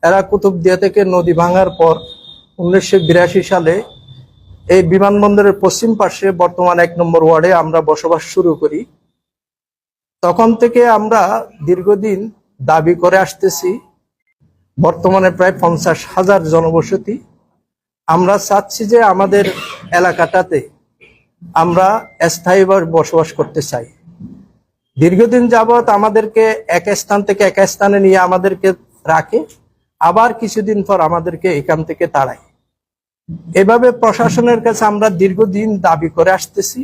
এরা কুতুবদিয়া থেকে নদী ভাঙার পর 1982 সালে এই বিমানবন্দরের পশ্চিম পাশে বর্তমান 1 নম্বর ওয়ার্ডে আমরা বসবাস শুরু করি। তখন থেকে আমরা দীর্ঘদিন দাবি করে আসতেছি, বর্তমানে প্রায় 50,000 জনবসতি। আমরা চাচ্ছি যে আমাদের এলাকাটাতে আমরা স্থায়ীভাবে বসবাস করতে চাই। দীর্ঘদিন যাবৎ আমাদেরকে এক স্থান থেকে এক স্থানে নিয়ে আমাদেরকে রাখে, আবার কিছুদিন পর আমাদেরকে এখান থেকে তাড়ায়। এভাবে প্রশাসনের কাছে আমরা দীর্ঘদিন দাবি করে আসতেছি।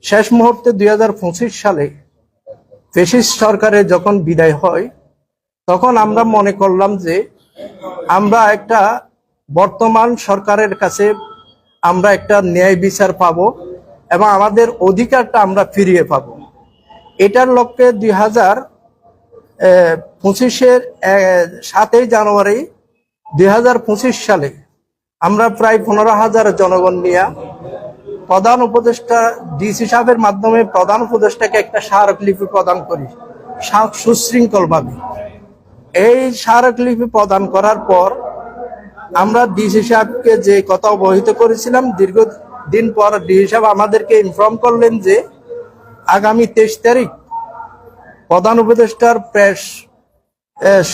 শেষ মুহূর্তে 2025 সালে ফ্যাসিস্ট সরকারের যখন বিদায় হয়, তখন আমরা মনে করলাম যে আমরা একটা বর্তমান সরকারের কাছে আমরা একটা ন্যায় বিচার পাবো এবং আমাদের অধিকারটা আমরা ফিরিয়ে পাবো। এটার লক্ষ্যে 2025-এর 7 জানুয়ারি 2025 সালে আমরা প্রায় 15,000 জনগণ নিয়ে প্রধান উপদেষ্টা ডিসি সাহেবের মাধ্যমে প্রধান উপদেষ্টাকে একটা স্মারকলিপি প্রদান করি সুশৃঙ্খলভাবে। এই স্মারকলিপি প্রদান করার পর আমরা ডিসি সাহেবকে যে কথা অবহিত করেছিলাম, দীর্ঘদিন পর ডিসি সাহেব আমাদেরকে ইনফর্ম করলেন যে আগামী 23 তারিখ প্রধান উপদেষ্টার প্রেস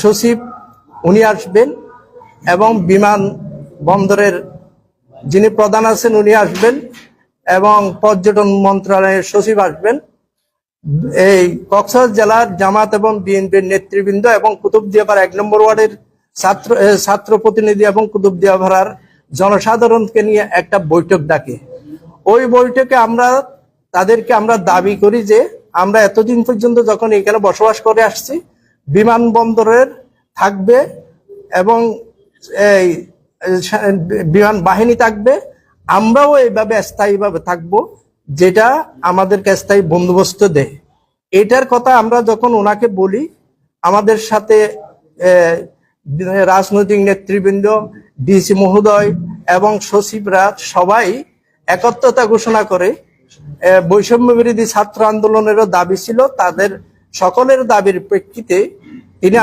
সচিব উনি আসবেন এবং বিমান বন্দরের যিনি প্রধান আছেন উনি আসবেন এবং পর্যটন মন্ত্রণালয়ের সচিব আসবেন। এই কক্সবাজার জেলার জামাত এবং বিএনপির নেতৃবৃন্দ এবং কুতুবদিয়া পাড়া 1 নম্বর ওয়ার্ডের ছাত্র প্রতিনিধি এবং কুতুবদিয়া পাড়ার জনসাধারণকে নিয়ে একটা বৈঠক ডাকে। ওই বৈঠকে তাদেরকে আমরা দাবি করি যে আমরা এতদিন পর্যন্ত যখন এখানে বসবাস করে আসছি, বিমানবন্দরের থাকবে এবং এই বিমান বাহিনী থাকবে, আমরাও এইভাবে স্থায়ীভাবে থাকবো, যেটা আমাদেরকে স্থায়ী বন্দোবস্ত দেয়। এটার কথা আমরা যখন ওনাকে বলি, আমাদের সাথে রাজনৈতিক নেতৃবৃন্দ, ডিসি মহোদয় এবং সচিবরা সবাই একত্রতা ঘোষণা করে। বৈষম্য বিরোধী ছাত্র আন্দোলনেরও দাবি ছিল, তাদের সকলের দাবির প্রেক্ষিতে তিনি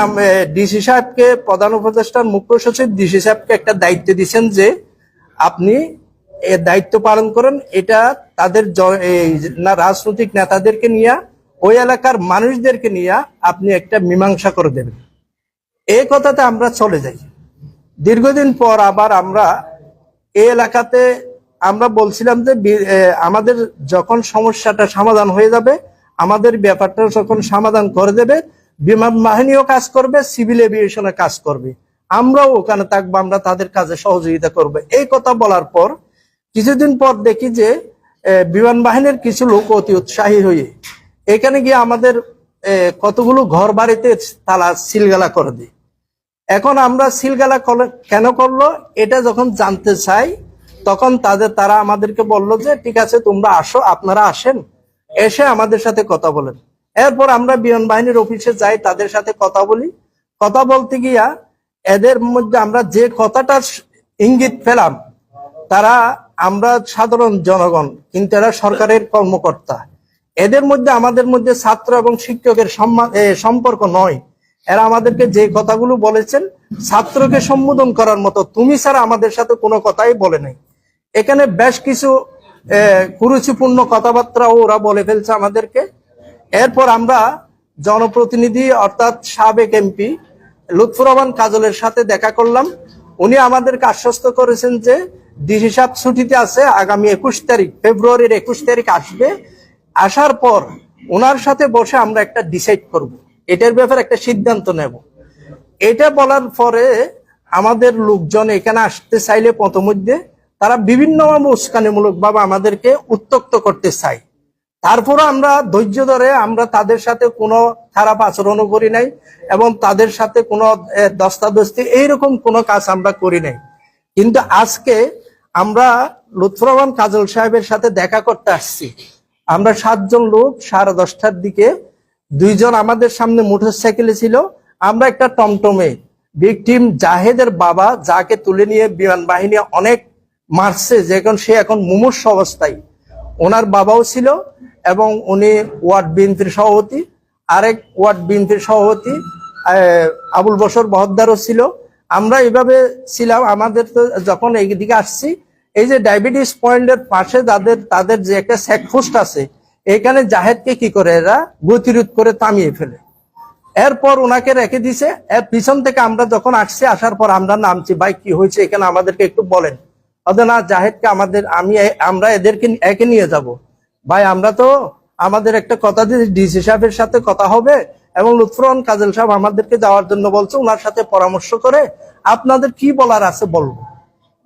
ডিসি সাহেবকে, প্রধান উপদেষ্টার মুখ্য সচিব ডিসি সাহেবকে একটা দায়িত্ব দিচ্ছেন যে আপনি এর দায়িত্ব পালন করেন। এটা তাদের রাজনৈতিক নেতাদেরকে নিয়ে, ওই এলাকার মানুষদেরকে নিয়ে আপনি একটা মীমাংসা করে দেবেন। এই কথাতে আমরা চলে যাই। দীর্ঘদিন পর আবার আমরা এই এলাকাতে আমরা বলছিলাম যে আমাদের যখন সমস্যাটা সমাধান হয়ে যাবে, আমাদের ব্যাপারটা যখন সমাধান করে দেবে, বিমান বাহিনীও কাজ করবে, সিভিল এভিয়েশনে কাজ করবে, আমরাও ওখানে থাকবো, আমরা তাদের কাজে সহযোগিতা করবো। এই কথা বলার পর কিছুদিন পর দেখি যে বিমান বাহিনীর কিছু লোক অতি উৎসাহী হয়ে এখানে গিয়ে আমাদের কতগুলো ঘর বাড়িতে তালা সিলগালা করে দেয়। এখন আমরা সিলগালা কেন করলো এটা যখন জানতে চাই, তখন তারা আমাদেরকে বললো যে ঠিক আছে তোমরা আসো, আপনারা আসেন, এসে আমাদের সাথে কথা বলেন। এরপর আমরা বিমান বাহিনীর অফিসে যাই, তাদের সাথে কথা বলি। কথা বলতে গিয়া এদের মধ্যে আমরা যে কথাটা ইঙ্গিত পেলাম, আমরা সাধারণ জনগণ, কিন্তু এরা সরকারের কর্মকর্তা। এদের মধ্যে আমাদের মধ্যে ছাত্র এবং শিক্ষকের সম্পর্ক নয়। এরা আমাদেরকে যে কথাগুলো বলেছেন, ছাত্রকে সম্বোধন করার মতো তুমি ছাড়া আমাদের সাথে কোনো কথাই বলে নাই। এখানে বেশ কিছু কুরুচিপূর্ণ কথাবার্তা ওরা বলে ফেলছে আমাদেরকে। এরপর আমরা জনপ্রতিনিধি অর্থাৎ সাবেক এমপি লুৎফর রহমান কাজলের সাথে দেখা করলাম। উনি আমাদেরকে আশ্বস্ত করেছেন যে ডিসি সাহেব ছুটিতে আছে, আগামী 21 তারিখ, ফেব্রুয়ারির 21 তারিখ আসবে। আসার পর ওনার সাথে বসে আমরা একটা ডিসাইড করব, এটার ব্যাপারে একটা সিদ্ধান্ত নেব। এটা বলার পরে আমাদের লোকজন এখানে আসতে চাইলে প্রথমধ্যে তারা বিভিন্ন উস্কানিমূলক ভাবে আমাদেরকে উত্ত্যক্ত করতে চায়। তারপরে আমরা ধৈর্য ধরে আমরা তাদের সাথে কোনো খারাপ আচরণও করি নাই এবং তাদের সাথে কোনো দস্তাদস্তি এইরকম কোনো কাজ আমরা করি নাই। কিন্তু আজকে আমরা লুৎফর রহমান কাজল সাহেবের সাথে দেখা করতে আসছি। আমরা 7 জন লোক 10:30টার দিকে, 2 জন আমাদের সামনে মোটরসাইকেলে ছিল, আমরা একটা টমটমে ভিকটিম জাহেদের বাবা যাকে তুলে নিয়ে বিমান বাহিনী অনেক মারছে, সে এখন মুমূর্ষ অবস্থায়, ওনার বাবাও ছিল এবং উনি ওয়ার্ড বিএনপির সভাপতি, আরেক ওয়ার্ড বিএনপির সভাপতি আবুল বশর বহদ্দারও ছিল। আমরা এইভাবে ছিলাম। আমাদের তো যখন এইদিকে আসছি, এই যে ডায়াবেটিস পয়েন্টের পাশে তাদের যে একটা চেকপোস্ট আছে, এখানে জাহেদকে কি করে এরা গতিরোধ করে থামিয়ে ফেলে। এরপর ওনাকে রেখে দিছে। এর পিছন থেকে আমরা যখন আসছি, আসার পর আমরা নামছি, ভাই কি হয়েছে এখানে আমাদেরকে একটু বলেন। না, জাহেদকে আমরা এদেরকে একে নিয়ে যাব। ভাই আমরা তো আমাদের একটা কথা দিয়ে ডিসি সাহেবের সাথে কথা হবে এবং লুৎফর রহমান কাজল সাহেব আমাদেরকে যাওয়ার জন্য বলছে, ওনার সাথে পরামর্শ করে আপনাদের কি বলার আছে বলবো।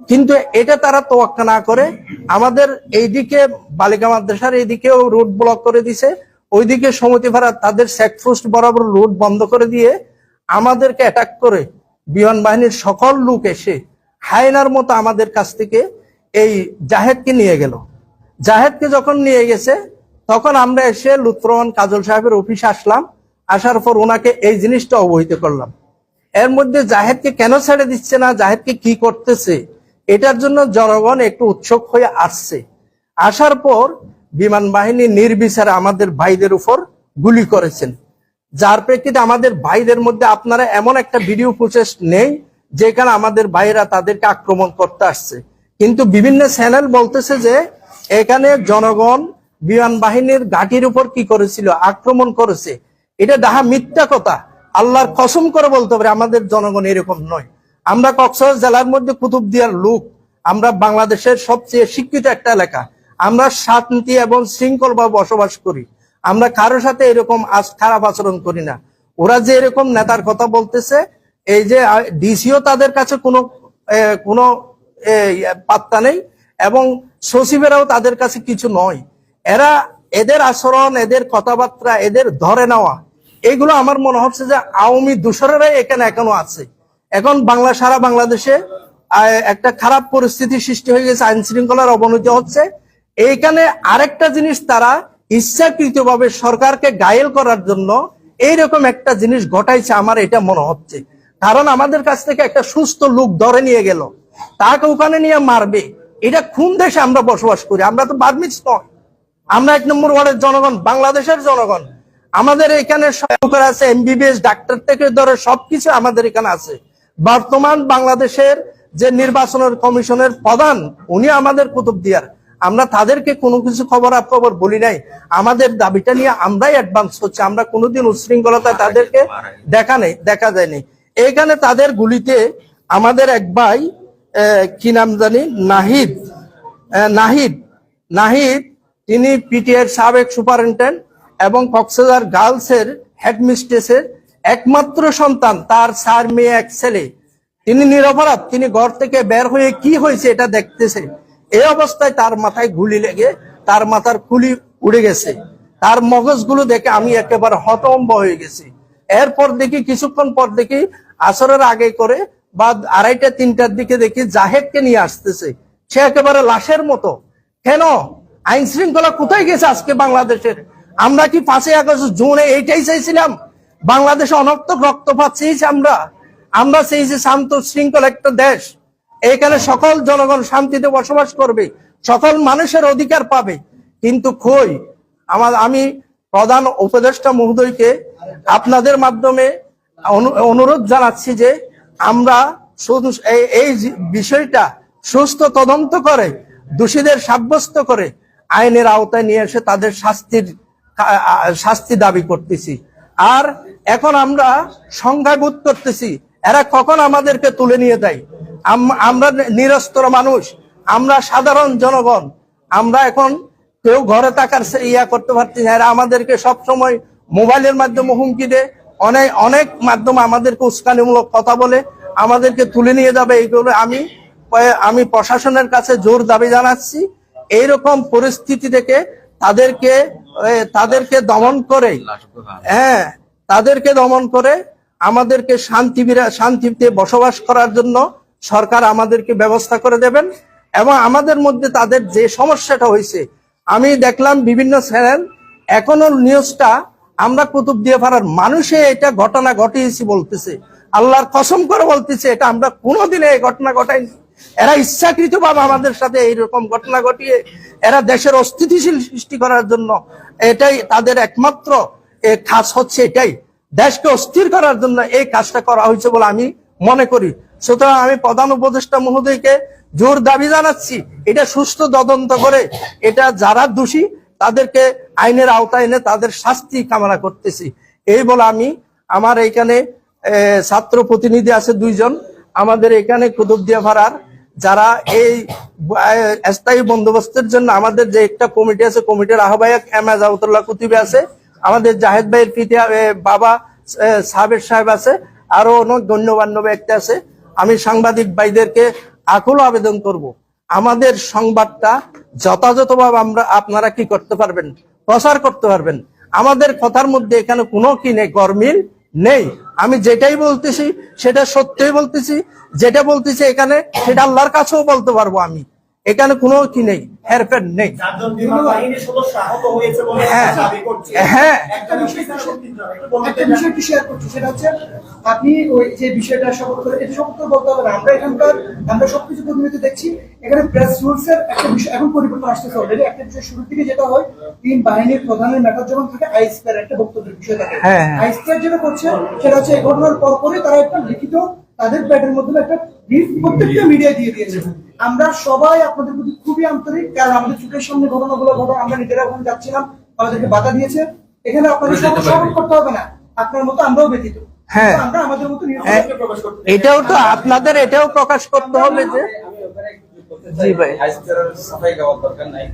কিন্তু এটা তারা তোয়াক্কা না করে আমাদের এইদিকে বালিকা মাদ্রাসার এইদিকেও রুট ব্লক করে দিছে, ওইদিকে সমিতিপাড়া তাদের চেকপোস্ট বরাবর রুট বন্ধ করে দিয়ে আমাদেরকে অ্যাটাক করে বিমান বাহিনীর সকল লোক এসে হায়নার মতো আমাদের কাছ থেকে এই জাহেদকে নিয়ে গেল। জাহেদকে যখন নিয়ে গেছে, তখন আমরা এসে লুৎফর রহমান কাজল সাহেবের অফিসে আসলাম। আসার পর ওনাকে এই জিনিসটা অবহিত করলাম। এর মধ্যে জাহেদকে কেন ছেড়ে দিচ্ছে না, জাহেদকে কি করতেছে, এটার জন্য জনগণ একটু উৎসুক হয়ে আসছে। আসার পর বিমান বাহিনী নির্বিচারে আমাদের ভাইদের উপর গুলি করেছেন, যার প্রেক্ষিতে আমাদের ভাইদের মধ্যে আপনারা এমন একটা ভিডিও ফুটেজ নেই যেখানে আমাদের ভাইরা তাদেরকে আক্রমণ করতে আসছে। কিন্তু বিভিন্ন চ্যানেল বলতেছে যে এখানে জনগণ বিমান বাহিনীর ঘাঁটির উপর কি করেছিল, আক্রমণ করেছে। এটা ডাহা মিথ্যা কথা। আল্লাহর কসম করে বলতে পারে আমাদের জনগণ এরকম নয়। আমরা কক্সবাজার জেলার মধ্যে কুতুবদিয়ার লোক, আমরা বাংলাদেশের সবচেয়ে শিক্ষিত একটা এলাকা। আমরা শান্তি এবং শৃঙ্খল ভাবে বসবাস করি। আমরা কারোর সাথে এরকম খারাপ আচরণ করি না। ওরা যে এরকম নেতার কথা বলতেছে, এই যে ডিসিও তাদের কাছে কোনো পাত্তা নেই এবং সচিবেরাও তাদের কাছে কিছু নয়। এদের আচরণ, এদের কথাবার্তা, এদের ধরে নেওয়া, এগুলো আমার মনে হচ্ছে যে আওয়ামী দূষরেরাই এখানে এখনো আছে। এখন সারা বাংলাদেশে একটা খারাপ পরিস্থিতি সৃষ্টি হয়ে গেছে, আইন শৃঙ্খলার অবনতি হচ্ছে। এইখানে আরেকটা জিনিস তারা ইচ্ছাকৃতভাবে সরকারকে ঘায়েল করার জন্য এইরকম একটা জিনিস ঘটাইছে আমার এটা মনে হচ্ছে। কারণ আমাদের কাছ থেকে একটা সুস্থ লোক ধরে নিয়ে গেল, তাকে ওখানে নিয়ে মারবে। এটা কোন দেশে আমরা বসবাস করি? আমরা তো বার্মিজ নয়, আমরা 1 নম্বর ওয়ার্ডের জনগণ, বাংলাদেশের জনগণ। আমাদের এখানে সরকার আছে, এমবিবিএস ডাক্তার থেকে ধরে সবকিছু আমাদের এখানে আছে। বর্তমান বাংলাদেশের যে নির্বাচনের কমিশনের প্রধান, উনি আমাদের কুতুবদিয়ার। আমরা তাদেরকে কোনো কিছু খবর বলি নাই। আমাদের দাবিটা নিয়ে আমরাই অ্যাডভান্স হচ্ছে। আমরা কোনোদিন উচ্ছৃঙ্খলতা তাদেরকে দেখা যায়নি। এখানে তাদের গুলিতে আমাদের এক ভাই, কি নাম জানি, নাহিদ, তিনি পিটিআর সাবেক সুপারিনটেন্ডেন্ট এবং কক্সবাজার গার্লসের হেডমিস্ট্রেসের একমাত্র সন্তান। তার 4 মেয়ে 1 ছেলে। তিনি নিরপরাধ। তিনি ঘর থেকে বের হয়ে কি হয়েছে এটা দেখতেছে। এই অবস্থায় তার মাথায় গুলি লেগে তার মাথার খুলি উড়ে গেছে। তার মগজগুলো দেখে আমি একেবারে হতভম্ব হয়ে গেছি। এরপর দেখি, কিছুক্ষণ পর দেখি, আসরের আগে করে বা 2:30-3টার দিকে দেখি জাহেদকে নিয়ে আসতেছে। সে একেবারে লাশের মতো। কেন? আইন শৃঙ্খলা কোথায় গেছে আজকে বাংলাদেশের? আমরা কি 5ই আগস্ট জুনে এইটাই চাইছিলাম? বাংলাদেশে অনর্থক রক্তপাত চেয়েছি আমরা চেয়েছি শান্ত শৃঙ্খল একটা দেশ। এখানে সকল জনগণ শান্তিতে বসবাস করবে, সকল মানুষের অধিকার পাবে। কিন্তু আমি প্রধান উপদেষ্টা মহোদয়কে আপনাদের মাধ্যমে অনুরোধ জানাচ্ছি যে আমরা এই বিষয়টা সুস্থ তদন্ত করে দোষীদের সাব্যস্ত করে আইনের আওতায় নিয়ে এসে তাদের শাস্তি দাবি করতেছি। আর এখন আমরা সংখ্যায় বোধ করতেছি এরা কখন আমাদেরকে তুলে নিয়ে দেয়। আমরা নিরস্ত্র মানুষ, আমরা সাধারণ জনগণ, আমরা এখন কেউ ঘরে থাকার করতে পারছি না। এরা আমাদেরকে সবসময় মোবাইলের মাধ্যমে হুমকি দেয়, অনেক মাধ্যমে আমাদেরকে উস্কানিমূলক কথা বলে আমাদেরকে তুলে নিয়ে যাবে। এইগুলো আমি প্রশাসনের কাছে জোর দাবি জানাচ্ছি। এইরকম পরিস্থিতি থেকে তাদেরকে দমন করে আমাদেরকে শান্তিতে বসবাস করার জন্য সরকার আমাদেরকে ব্যবস্থা করে দেবেন। এবং আমাদের মধ্যে তাদের যে সমস্যাটা হয়েছে, আমি দেখলাম বিভিন্ন চ্যানেল এখনো নিউজটা আমরা কুতুবদিয়া পাড়ার মানুষে এটা ঘটনা ঘটিয়েছি বলতেছে। আল্লাহর কসম করে বলতেছে এটা আমরা কোনোদিনে এই ঘটনা ঘটাইনি। এরা ইচ্ছাকৃতভাবে আমাদের সাথে এইরকম ঘটনা ঘটিয়ে এরা দেশের অস্থিতিশীল সৃষ্টি করার জন্য, এটাই তাদের একমাত্র কাজ হচ্ছে, এটাই দেশকে অস্থির করার জন্য এই কাজটা করা হয়েছে বলে আমি মনে করি। সুতরাং আমি প্রধান উপদেষ্টা মহোদয়কে জোর দাবি জানাচ্ছি, এটা সুষ্ঠু তদন্ত করে এটা যারা দোষী তাদেরকে আইনের আওতায় এনে তাদের শাস্তি কামনা করতেছি। এই বলে আমি আমার এখানে ছাত্র প্রতিনিধি আছে 2 জন, আমাদের এখানে কুতুবদিয়া পাড়ার যারা এই স্থায়ী বন্দোবস্তের জন্য আমাদের যে একটা কমিটি আছে, কমিটির আহ্বায়ক এম এ জাওতুল্লাহ কুতুবি আছে, আমাদের জাহেদ ভাইয়ের পিতা বাবা সাবের সাহেব আছে, আরো অনেক গণ্যমান্য ব্যক্তি আছে। আমি সাংবাদিক ভাইদেরকে আকুল আবেদন করব, আমাদের সংবাদটা যথাযথভাবে আপনারা কি করতে পারবেন, প্রচার করতে পারবেন। আমাদের কথার মধ্যে এখানে কোনো কি নেই, গরমিল নেই। আমি যেটাই বলতেছি সেটা সত্যই বলতেছি, যেটা বলতেছি এখানে সেটা আল্লাহর কাছেও বলতে পারবো। আমি এখানে কোনো কি নেই, হেরফের নেই। হ্যাঁ, একটা বিষয় কি শেয়ার করছি, সেটা হচ্ছে আপনি ওই যে বিষয়টা শপথ করে, এটা শপথ করে বলতে হবে না। আমরা সবকিছু প্রতিনিয়ত দেখছি, এখানে প্রেস রুলস এর একটা বিষয় এখন পরিবর্তন আসতেছে অলরেডি। একটা বিষয় শুরুর দিকে যেটা হয়, 3 বাহিনীর প্রধানের ম্যাটার যখন থাকে আইএসপিআর একটা বক্তব্যের বিষয় থাকে, আইএসপিআর যেটা করছে সেটা হচ্ছে এই ঘটনার পরপরই তারা একটা লিখিত তাদের প্যাডের মধ্যে একটা লিস্ট প্রত্যেকটা মিডিয়ায় দিয়ে দিয়েছে। আমরা সবাই আপনাদের প্রতি খুবই আন্তরিক, কারণ আমাদের চোখের সামনে ঘটনাগুলো আমরা নিজেরা এখন যাচ্ছিলাম, আমাদেরকে বাধা দিয়েছে। এখানে আপনাদের সব করতে হবে না, আপনার মতো আমরাও ব্যতীত। হ্যাঁ, আমরা আমাদের মতো প্রকাশ করতে, এটাও তো আপনাদের এটাও প্রকাশ করতে হবে যে জি ভাই, সাফাই গাওয়ার দরকার নাই।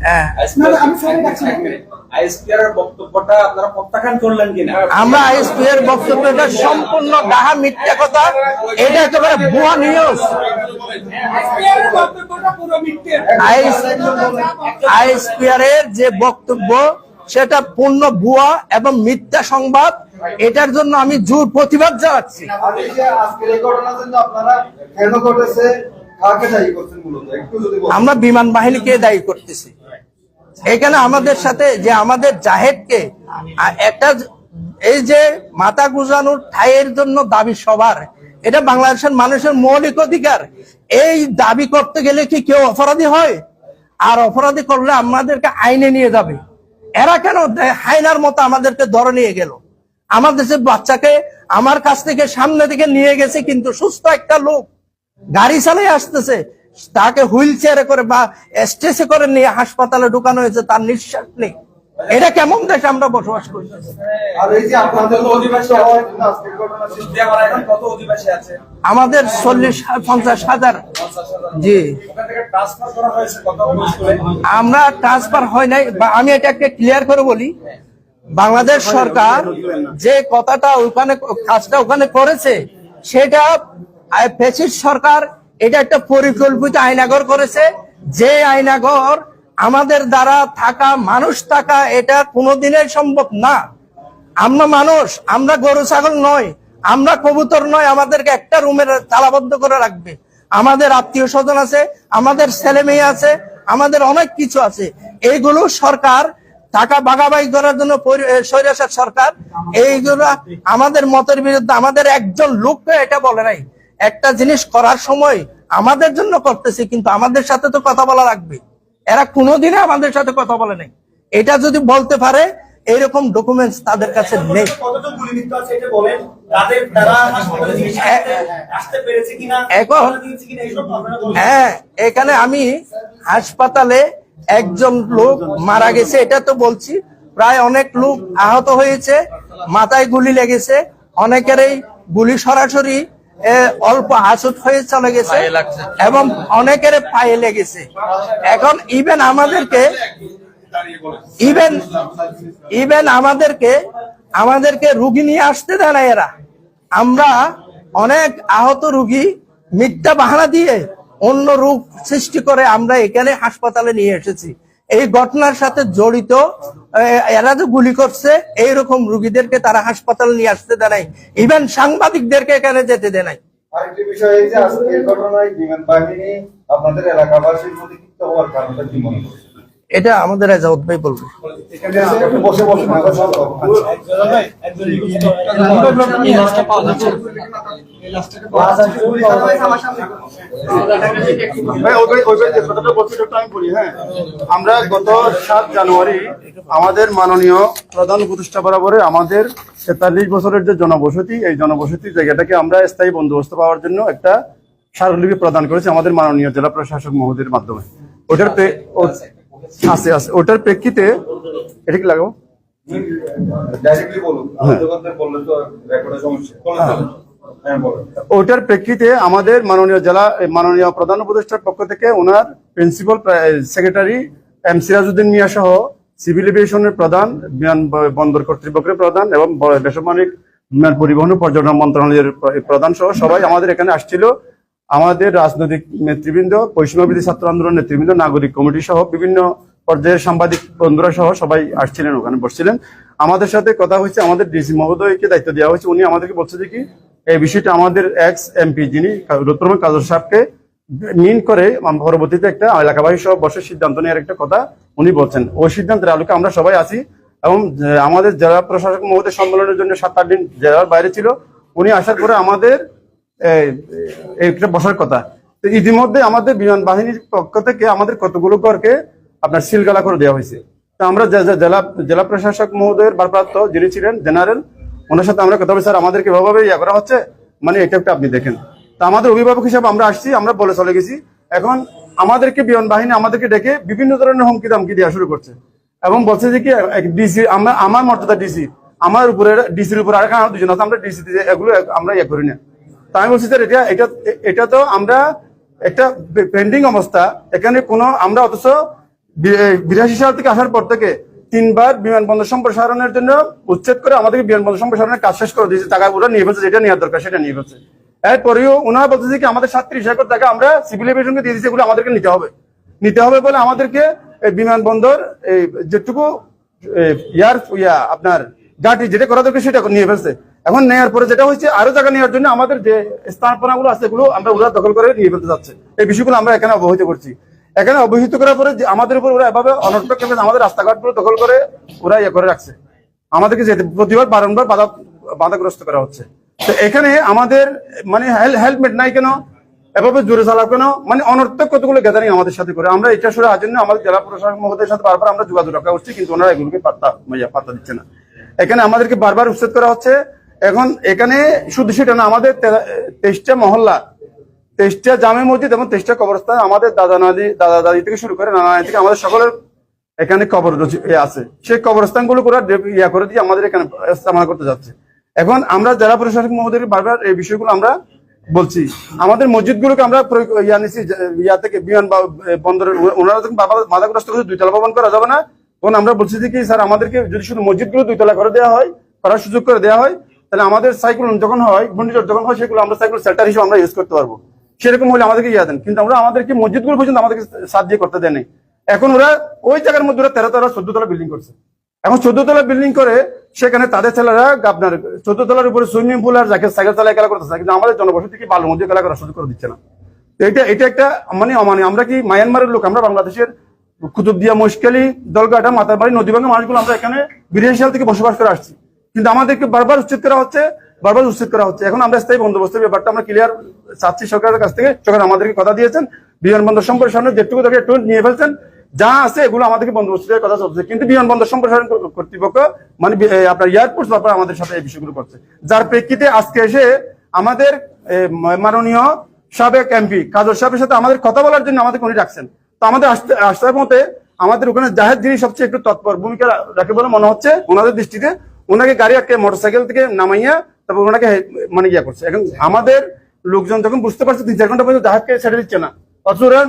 আইএসপিআর এর বক্তব্যটা আপনারা প্রত্যাখ্যান করলেন কিনা? আমরা আইএসপিআর বক্তব্যটা সম্পূর্ণ ডাহা মিথ্যা কথা, এটা একেবারে ভুয়া নিউজ। আইএসপিআর এর যে বক্তব্য সেটা পূর্ণ ভুয়া এবং মিথ্যা সংবাদ, এটার জন্য আমি জোর প্রতিবাদ জানাচ্ছি। আমরা বিমান বাহিনীকে দায়ী করতেছি এখানে। আমাদের সাথে যে আমাদের জাহেদকে একটা এই যে মাথা গুজানোর ঠাইয়ের জন্য দাবি সবার, এটা বাংলাদেশের মানুষের মৌলিক অধিকার। এই দাবি করতে গেলে কি কেউ অপরাধী হয়? আর অপরাধী করলে আমাদেরকে আইনে নিয়ে যাবে। এরা কেন হায়নার মতো আমাদেরকে ধরে নিয়ে গেল? আমার দেশের বাচ্চাকে আমার কাছ থেকে সামনে দিকে নিয়ে গেছে, কিন্তু সুস্থ একটা লোক গাড়ি চালিয়ে আসতেছে, তাকে হুইল চেয়ারে করে বা স্টেজে করে নিয়ে হাসপাতালে ঢুকানো হয়েছে, তার নিঃশ্বাস নেই। এটা কেমন দেশে আমরা বসবাস করি? আমাদের 40-50 হাজার। জি, আমরা ট্রান্সফার হয় নাই। আমি এটাকে ক্লিয়ার করে বলি, বাংলাদেশ সরকার যে কথাটা ওখানে কাজটা ওখানে করেছে, সেটা ফ্যাসিস্ট সরকার এটা একটা পরিকল্পিত আইনাগর করেছে। যে আইনাগর আমাদের দ্বারা থাকা, মানুষ থাকা, এটা কোনোদিনই সম্ভব না। আমরা মানুষ, আমরা গরু ছাগল নয়, আমরা কবুতর নয়। আমাদেরকে একটা রুমের তালাবদ্ধ করে রাখবে। আমাদের আত্মীয় স্বজন আছে, আমাদের ছেলে মেয়ে আছে, আমাদের অনেক কিছু আছে। এইগুলো সরকার টাকা ভাগাভাগি করার জন্য স্বৈরাচার সরকার এইগুলো আমাদের মতের বিরুদ্ধে। আমাদের একজন লোককে এটা বলে নাই। একটা জিনিস করার সময় আমাদের জন্য করতেছে, কিন্তু আমাদের সাথে তো কথা বলা লাগবে। এরা কোনোদিনই আমাদের সাথে কথা বলে নাই। এটা যদি বলতে পারে, এরকম ডকুমেন্টস তাদের কাছে নেই। এখন হ্যাঁ, এখানে আমি হাসপাতালে একজন লোক মারা গেছে, এটা তো বলছি। প্রায় অনেক লোক আহত হয়েছে, মাথায় গুলি লেগেছে, অনেকেরই গুলি সরাসরি অল্প আহত হয়ে চলে গেছে এবং অনেকের পায়ে লেগেছে। এখন ইভেন আমাদেরকে রুগী নিয়ে আসতে দেয় না এরা। আমরা অনেক আহত রুগী মিথ্যা বাহানা দিয়ে অন্য রোগ সৃষ্টি করে আমরা এখানে হাসপাতালে নিয়ে এসেছি। এই ঘটনার সাথে জড়িত এরা যে গুলি করছে, এইরকম রুগীদেরকে তারা হাসপাতালে নিয়ে আসতে দেয় নাই। ইভেন সাংবাদিকদেরকে এখানে যেতে দেয় নাই। আরেকটি বিষয়, এই যে আজকের ঘটনায় বিমান বাহিনী আপনাদের এলাকাবাসীর প্রতি ক্ষিপ্ত হওয়ার কারণটা কি মনে করছেন? এটা আমাদের আজাদ ভাই বলবে। বসে বসে আমরা গত 7 জানুয়ারি আমাদের মাননীয় প্রধান উপদেষ্টা বরাবরে আমাদের 43 বছরের যে জনবসতি, এই জনবসতি জায়গাটাকে আমরা স্থায়ী বন্দোবস্ত পাওয়ার জন্য একটা স্মারকলিপি প্রদান করেছে আমাদের মাননীয় জেলা প্রশাসক মহোদয়ের মাধ্যমে। ওটার প্রেক্ষিতে এটা কি লাগাবো? ডাইরেক্টলি বলুন, দোকানদার বললে তো রেকর্ডের সমস্যা। হ্যাঁ বলুন। ওটার প্রেক্ষিতে আমাদের মাননীয় প্রধান উপদেষ্টার পক্ষ থেকে ওনার প্রিন্সিপাল সেক্রেটারি এম সিরাজউদ্দিন মিয়া সহ সিভিল এভিয়েশনের প্রধান, বন্দর কর্তৃপক্ষের প্রধান এবং বেসামরিক বিমান পরিবহন ও পর্যটন মন্ত্রণালয়ের প্রধান সহ সবাই আমাদের এখানে আসছিল। আমাদের রাজনৈতিক নেতৃবৃন্দ, বৈষম্যবিরোধী ছাত্র আন্দোলন নেতৃবৃন্দ, নাগরিক কমিটি সহ বিভিন্ন পর্যায়ের সাংবাদিক বন্ধুরা সহ সবাই আসছিলেন, ওখানে বসছিলেন। আমাদের সাথে কথা হয়েছে, আমাদের ডিসি মহোদয়কে দায়িত্ব দেওয়া হয়েছে। উনি আমাদেরকে বলছে যে কি এই বিষয়টা আমাদের এক্স এমপি যিনি রুদ্রময় কাজল সাহেবকে মিন করে পরবর্তীতে একটা এলাকাবাসী সহ বসে সিদ্ধান্ত নেওয়ার একটা কথা উনি বলছেন। ওই সিদ্ধান্তের আলোকে আমরা সবাই আছি এবং আমাদের জেলা প্রশাসক মহোদয় সম্মেলনের জন্য 7-8 দিন জেলার বাইরে ছিল। উনি আসার পরে আমাদের এইটা বসার কথা। তো ইতিমধ্যে আমাদের বিমান বাহিনীর পক্ষ থেকে আমাদের কতগুলো ঘরকে আপনার সিলগালা করে দেওয়া হয়েছে। তো আমরা জেলা প্রশাসক মহোদয়ের ভারপ্রাপ্ত যিনি ছিলেন জেনারেল, ওনার সাথে আমরা কথা বলি, স্যার আমাদেরকে এভাবে করা হচ্ছে, মানে এটা একটা আপনি দেখেন। তো আমাদের অভিভাবক হিসাবে আমরা আসছি, আমরা বলে চলে গেছি। এখন আমাদেরকে বিমান বাহিনী আমাদেরকে ডেকে বিভিন্ন ধরনের হুমকি দামকি দেওয়া শুরু করছে এবং বলছে যে কি ডিসি, আমার মর্যাদা ডিসি, আমার উপরে ডিসির উপরে আর দুজন আছে, আমরা ডিসি এগুলো আমরা করি না। তা আমি বলছি স্যার এটা তো আমরা একটা পেন্ডিং অবস্থা, এখানে কোনো আমরা অথচ 82 সাল থেকে আসার পর থেকে 3 বার বিমানবন্দর সম্প্রসারণের জন্য উচ্ছেদ করে আমাদেরকে বিমানবন্দর সম্প্রসারণের কাজ শেষ করে দিয়েছে। টাকা ওরা নিয়ে ফেলছে, যেটা নেওয়ার দরকার সেটা নিয়ে ফেলছে। এরপরেও ওনারা বলতেছে কি আমাদের 37 একর টাকা আমরা সিভিল এভিয়েশনকে দিয়ে দিচ্ছি, এগুলো আমাদেরকে নিতে হবে বলে আমাদেরকে বিমানবন্দর যেটুকু আপনার ঘাটি যেটা করা দরকার সেটা নিয়ে ফেলছে। এখন নেওয়ার পরে যেটা হচ্ছে আরো জায়গা নেওয়ার জন্য আমাদের যে স্থাপনাগুলো আছে এগুলো আমরা ওরা দখল করে নিয়ে ফেলতে যাচ্ছে। এই বিষয়গুলো আমরা এখানে অবহিত করছি। এখানে অবহিত করার পরে আমাদের উপর ওরা এভাবে অনর্থক আমাদের রাস্তাঘাটগুলো দখল করে ওরা করে রাখছে। আমাদেরকে প্রতিবার বারংবার বাধাগ্রস্ত করা হচ্ছে। তো এখানে আমাদের মানে হেলমেট নাই কেন, এভাবে জোরে চালাও কেন, মানে অনর্থক কতগুলো গ্যাদারিং আমাদের সাথে করে। আমরা এটা সরে জন্য আমাদের জেলা প্রশাসক মহোদয়ের সাথে বারবার আমরা যোগাযোগ রক্ষা করছি, কিন্তু ওনারা এগুলোকে পাত্তা দিচ্ছে না। এখানে আমাদেরকে বারবার উচ্ছেদ করা হচ্ছে। এখন এখানে শুধু সেটা না, আমাদের 23টা মহল্লা, 23টা জামে মসজিদ এবং 23টা কবরস্থান, আমাদের দাদা দাদি থেকে শুরু করে নানা নানি থেকে আমাদের সকলের এখানে কবর আছে। সেই কবরস্থানগুলো করে করে দিয়ে আমাদের এখানে স্থাপনা করতে যাচ্ছে। এখন আমরা জেলা প্রশাসক মহোদয়কে বারবার এই বিষয়গুলো আমরা বলছি। আমাদের মসজিদগুলোকে আমরা নিচ্ছি থেকে বিমান বন্দরের, ওনারা যখন বাধাগ্রস্ত করে 2 তলা ভবন করা যাবে না, তখন আমরা বলছি যে কি স্যার আমাদেরকে যদি শুধু মসজিদগুলো 2 তলা করে দেওয়া হয়, করার সুযোগ করে দেওয়া হয়, তাহলে আমাদের সাইক্লোন যখন হয়, ঘূর্ণিঝড় যখন হয়, সেগুলো আমরা সাইক্লোন শেল্টার হিসেবে আমরা ইউজ করতে পারবো। সেরকম হলে আমাদেরকে দেন, কিন্তু আমাদেরকে মসজিদগুলো পর্যন্ত আমাদেরকে সাহায্য করতে দেয় নাই। এখন ওরা ওই জায়গার মধ্যে 13 তলা 14 তলা বিল্ডিং করছে। এখন 14 তলা বিল্ডিং করে সেখানে তাদের ছেলেরা আপনার 14 তলার উপরে সুইমিং পুল আর সাইকেল চালায় খেলা করতেছে, কিন্তু আমাদের জনবসতি কি বালুর মধ্যে খেলা করার সুযোগ করে দিচ্ছে না। এটা একটা মানে অমাননীয়। আমরা কি মায়ানমারের লোক? আমরা বাংলাদেশের কুতুবদিয়া, মহেশখালী, দলগাটা, মাতারবাড়ি, নদীভাঙ্গা মানুষগুলো আমরা এখানে 82 সাল থেকে বসবাস করে আসছি, কিন্তু আমাদেরকে বারবার উচ্ছেদ করা হচ্ছে। এখন আমরা স্থায়ী বন্দোবস্তের ব্যাপারটা আমরা ক্লিয়ার চাচ্ছি সরকারের কাছ থেকে। সরকার আমাদেরকে কথা দিয়েছেন বিমানবন্দর সম্প্রসারণের যেটুকু দরকার একটু নিয়ে ফেলছেন, যা আছে এগুলো আমাদেরকে বন্দোবস্তের কথা চলছে, কিন্তু বিমানবন্দর সম্প্রসারণ কর্তৃপক্ষ মানে আপনার এয়ারপোর্ট ব্যাপার আমাদের সাথে এই বিষয়গুলো করছে। যার প্রেক্ষিতে আজকে এসে আমাদের মাননীয় সাবেক এমপি কাজল সাহেবের সাথে আমাদের কথা বলার জন্য আমাদের উনি ডাকছেন। তো আমাদের আসার মতে আমাদের ওখানে জাহেদ যিনি সবচেয়ে একটু তৎপর ভূমিকা রাখে বলে মনে হচ্ছে ওনাদের দৃষ্টিতে, ওনাকে গাড়ি আটকে মোটরসাইকেল থেকে নামাইয়া তারপর ওনাকে মানে করছে। এখন আমাদের লোকজন যখন বুঝতে পারছে 3-4 ঘন্টা পর্যন্ত জাহেদকে ছেড়ে দিচ্ছে না, অথচ ওরা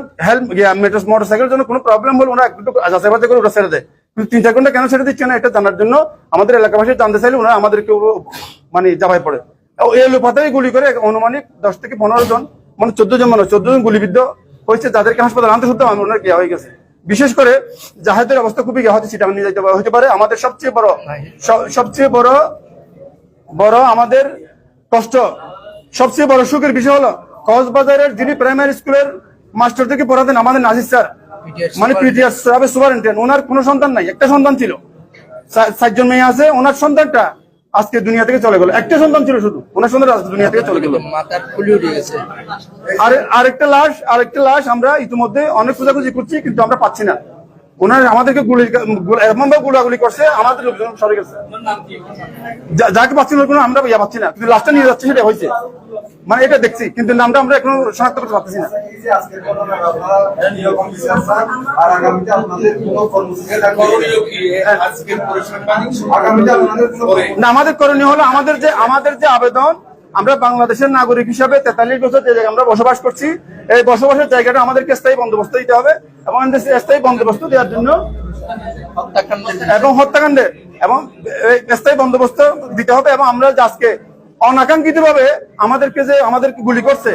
মোটরসাইকেলের জন্য কোনো প্রবলেম হলে ওরা একটু যাচাই বাছাই করে ওরা ছেড়ে দেয়, কিন্তু 3-4 ঘন্টা কেন ছেড়ে দিচ্ছে না এটা জানার জন্য আমাদের এলাকাবাসী জানতে চাইলে ওনারা আমাদেরকে মানে জাবাই পড়ে। এই লোপাতেই গুলি করে অনুমানিক 10 থেকে 15 জন, মানে 14 জন মানুষ, 14 জন গুলিবিদ্ধ হয়েছে, যাদেরকে হাসপাতাল আনতে শুদ্ধ ওনার গিয়া হয়ে গেছে। বিশেষ করে জাহেদের অবস্থা খুবই হয়তো সেটা নিয়ে যেতে হতে পারে। আমাদের সবচেয়ে বড় আমাদের কষ্ট, সবচেয়ে বড় সুখের বিষয় হলো কক্সবাজারের যিনি প্রাইমারি স্কুলের মাস্টার থেকে পড়াতেন আমাদের নাজির স্যার, মানে পিটিআর সুপারিনটেন্ডেন্ট, ওনার কোনো সন্তান নাই, একটা সন্তান ছিল, 4 জন মেয়ে আছে, ওনার সন্তানটা আজকে দুনিয়া থেকে চলে গেল। একটা সন্তান ছিল শুধু, ওনার সন্তান দুনিয়া থেকে চলে গেল। আরেকটা লাশ আমরা ইতিমধ্যে অনেক খোঁজাখুঁজি করছি, কিন্তু আমরা পাচ্ছি না। ওনারা আমাদেরকে এমন ভাবে গুলাগুলি করছে, আমাদের লোকজন সরে গেছে। যাকে পাচ্ছি না, আমরা ইয়া পাচ্ছি না, কিন্তু লাস্টটা নিয়ে যাচ্ছে, সেটা হয়েছে। মানে এটা দেখছি, কিন্তু নামটা আমরা এখনো শনাক্ত করতে পারতেছি না। এই যে আজকের ঘটনা, আপনারা এরকম বিচার চান, আর আগামীতে আপনাদের কোনো কর্মসূচি থাকবে আগামীতে আপনাদের না, আমাদের করণীয় হলো আমাদের যে আবেদন, আমরা বাংলাদেশের নাগরিক হিসাবে 43 বছর যে জায়গায় আমরা বসবাস করছি, এই বসবাসের জায়গাটা আমাদেরকে স্থায়ী বন্দোবস্ত দিতে হবে, এবং স্থায়ী বন্দোবস্ত দেওয়ার জন্য এবং হত্যাকাণ্ডে এবং স্থায়ী বন্দোবস্ত দিতে হবে। এবং আমরা যে আজকে অনাকাঙ্ক্ষিত ভাবে আমাদেরকে গুলি করছে,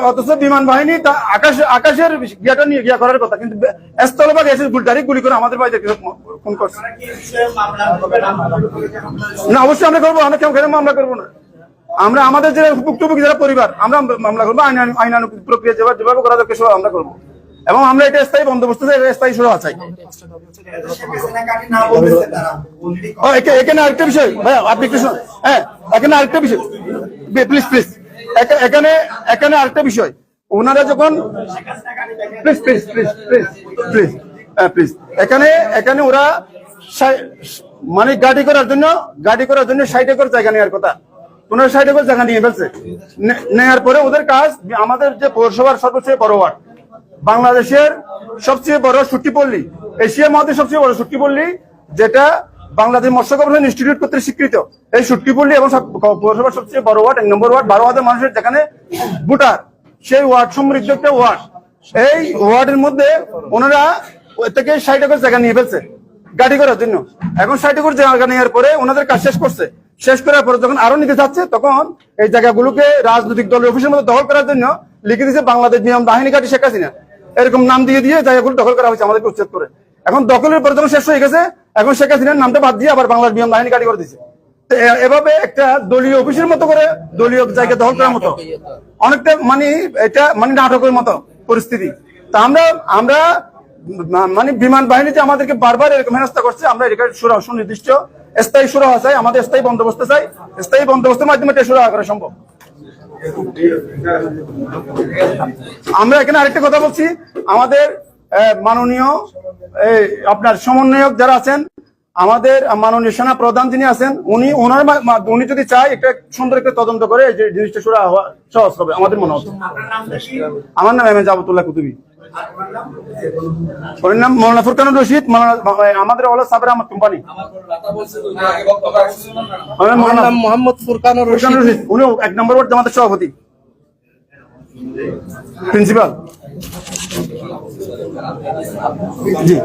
অথচ বিমান বাহিনী আকাশের গিয়াটা নিয়ে গিয়া করার কথা, কিন্তু স্থলভাগে এসে গুলি করে আমাদের বাড়িতে খুন করছে। না, অবশ্যই আমরা করবো, আমরা কেউ মামলা করবো না। আমরা আমাদের যে ভুক্তভোগী যারা পরিবার, আমরা মামলা করবো, আইনানুগ প্রক্রিয়া যেভাবে করা দরকার সেভাবে আমরা করবো। এবং আমরা এটা স্থায়ী বন্দোবস্ত চাই, স্থায়ী সুরাহা চাই। এখানে আরেকটা বিষয় ভাইয়া, আপনি একটু হ্যাঁ, এখানে আরেকটা বিষয়, প্লিজ প্লিজ, এখানে আরেকটা বিষয়, ওনারা যখন please please please please please please এখানে ওরা মানে গাড়ি করার জন্য 60 একর জায়গা নেওয়ার কথা, 60 একর জায়গা নিয়ে ফেলছে। নেওয়ার পরে ওদের কাজ, আমাদের যে পৌরসভার সর্বোচ্চ বড় ওয়ার্ড, বাংলাদেশের সবচেয়ে বড় সুট্টিপল্লী, এশিয়া মহাদেশের সবচেয়ে বড় সুট্টিপল্লী, যেটা বাংলাদেশ মৎস্য গবেষণা ইনস্টিটিউট কর্তৃক স্বীকৃত, এই সুট্টিপল্লী এবং পৌরসভার সবচেয়ে বড় ওয়ার্ড, 1 নম্বর ওয়ার্ড, 12,000 মানুষের যেখানে ভোটার, সেই ওয়ার্ড সমৃদ্ধ একটা ওয়ার্ড। এই ওয়ার্ডের মধ্যে ওনারা থেকে 60 একর জায়গা নিয়ে ফেলছে গাড়ি করার জন্য। এখন 60 একর জায়গা নেওয়ার পরে ওনাদের কাজ শেষ করছে। শেষ করার পরে যখন আরো নিতে যাচ্ছে, তখন এই জায়গাগুলোকে রাজনৈতিক দলের অফিসের মধ্যে দখল করার জন্য লিখে দিয়েছে বাংলাদেশ নিয়ম বাহিনী ঘাঁটি শেখ হাসিনা, এরকম নাম দিয়ে জায়গাগুলো দখল করা হয়েছে আমাদেরকে উচ্ছেদ করে। এখন দখলের পরে যখন শেষ হয়ে গেছে, এখন শেখ হাসিনার নামটা বাদ দিয়ে আবার বাংলাদেশ নিয়ম বাহিনী ঘাঁটি করে দিচ্ছে। এভাবে একটা দলীয় অফিসের মতো করে দলীয় জায়গা দখল করার মতো, অনেকটা মানে এটা মানে নাটকের মতো পরিস্থিতি। তা আমরা মানে বিমান বাহিনীতে আমাদেরকে বারবার এরকম হেনস্থা করছে। আমরা এটা সুনির্দিষ্ট স্থায়ী সুরাহা চাই, আমাদের স্থায়ী বন্দোবস্ত চাই। স্থায়ী বন্দোবস্তের মাধ্যমে এটা সুরাহা করা সম্ভব। আমরা এখানে আরেকটা কথা বলছি, আমাদের মাননীয় আপনার সমন্বয়ক যারা আছেন, আমাদের মাননীয় সেনা প্রধান যিনি আছেন, উনি যদি চায় একটা সুন্দর একটা তদন্ত করে এই যে জিনিসটা সুরাহা হওয়া সহজ হবে আমাদের মনে হচ্ছে। আমার নাম এম এ জাবতুল্লাহ কুতুবী, ওর নাম মৌলানা ফুরকানুর রশিদ, আমাদের হলো সাবের আহমদ কোম্পানি। আমার নাম মোহাম্মদ ফুরকানুর রশিদ, উনি 1 নম্বর ওয়ার্ড আমাদের সভাপতি, প্রিন্সিপাল। জি,